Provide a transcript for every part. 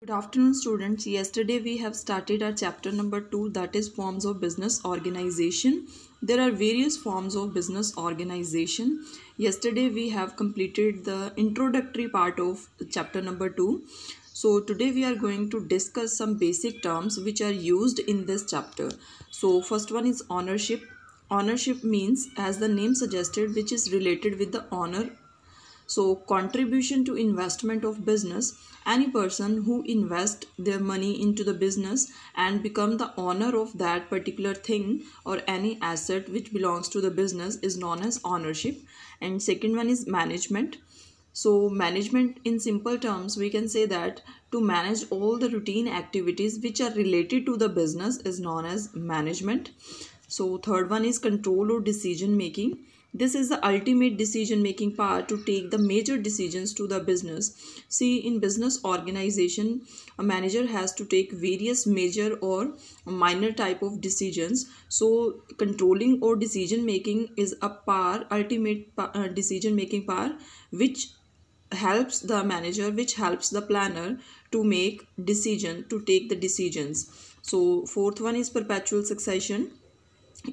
Good afternoon, students. Yesterday we have started our chapter number 2, that is forms of business organization. There are various forms of business organization. Yesterday we have completed the introductory part of chapter number 2. So today we are going to discuss some basic terms which are used in this chapter. So first one is ownership. Ownership means, as the name suggested, which is related with the owner. So contribution to investment of business, any person who invest their money into the business and become the owner of that particular thing or any asset which belongs to the business is known as ownership. And second one is management. So management, in simple terms, we can say that to manage all the routine activities which are related to the business is known as management. So third one is control or decision making. This is the ultimate decision making power to take the major decisions to the business. See, in business organization, a manager has to take various major or minor type of decisions. So controlling or decision making is a power, ultimate decision making power, which helps the manager, which helps the planner to make decision, to take the decisions. So fourth one is perpetual succession.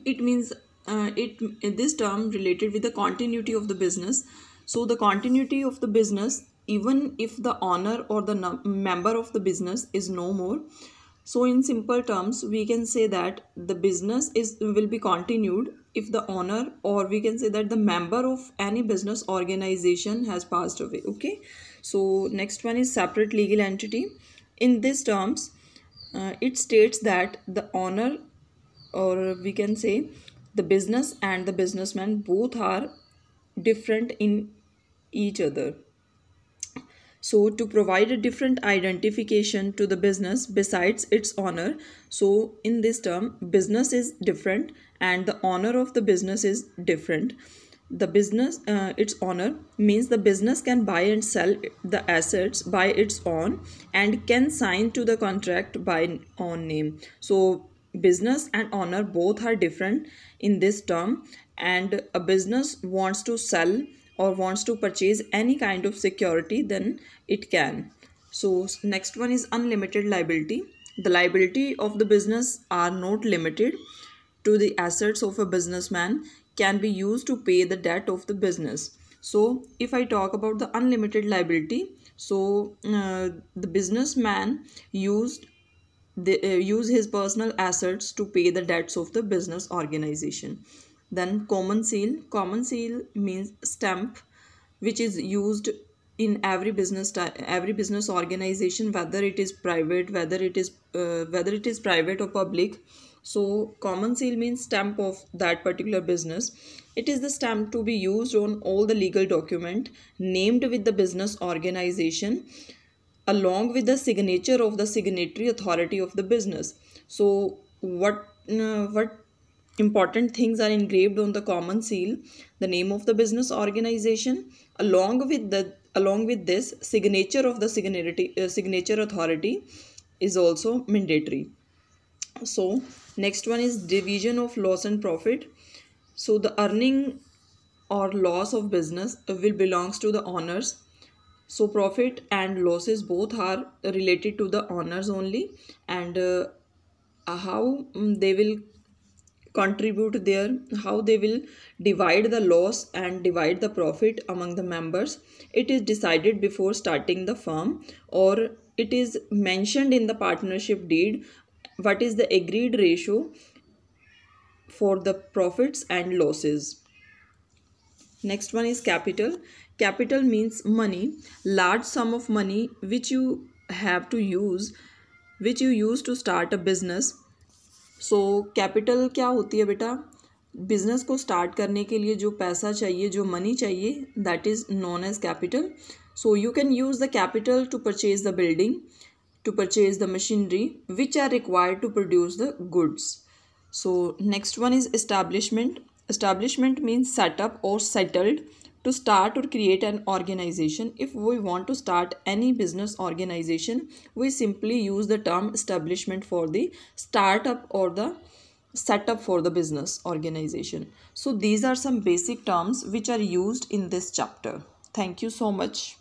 It means this term related with the continuity of the business. So the continuity of the business, even if the owner or the member of the business is no more. So in simple terms, we can say that the business will be continued if the owner, or we can say that the member of any business organization has passed away. Okay. So next one is separate legal entity. In these terms, it states that the owner, or we can say the business and the businessman, both are different in each other. So to provide a different identification to the business besides its owner, so in this term business is different and the owner of the business is different. The business, its owner means the business can buy and sell the assets by its own and can sign to the contract by own name. So business and owner both are different in this term, and a business wants to sell or wants to purchase any kind of security, then it can. So next one is unlimited liability. The liability of the business are not limited to the assets of a businessman, can be used to pay the debt of the business. So if I talk about the unlimited liability, so the businessman use his personal assets to pay the debts of the business organization. Then common seal. Common seal means stamp, which is used in every business organization, whether it is private, whether it is private or public. So common seal means stamp of that particular business. It is the stamp to be used on all the legal document named with the business organization, along with the signature of the signatory authority of the business. So what important things are engraved on the common seal? The name of the business organization, along with this signature of the signature authority is also mandatory. So next one is division of loss and profit. So the earning or loss of business will belongs to the owners. So profit and losses both are related to the owners only, and how they will contribute there, how they will divide the loss and divide the profit among the members, it is decided before starting the firm, or it is mentioned in the partnership deed what is the agreed ratio for the profits and losses. Next one is capital. Capital means money, large sum of money which you have to use, which you use to start a business. So capital क्या होती है बेटा? Business को start करने के लिए जो पैसा चाहिए, जो मनी चाहिए, that is known as capital. So you can use the capital to purchase the building, to purchase the machinery which are required to produce the goods. So next one is establishment. Establishment means set up or settled, to start or create an organization. If we want to start any business organization, we simply use the term establishment for the startup or the setup for the business organization. So these are some basic terms which are used in this chapter. Thank you so much.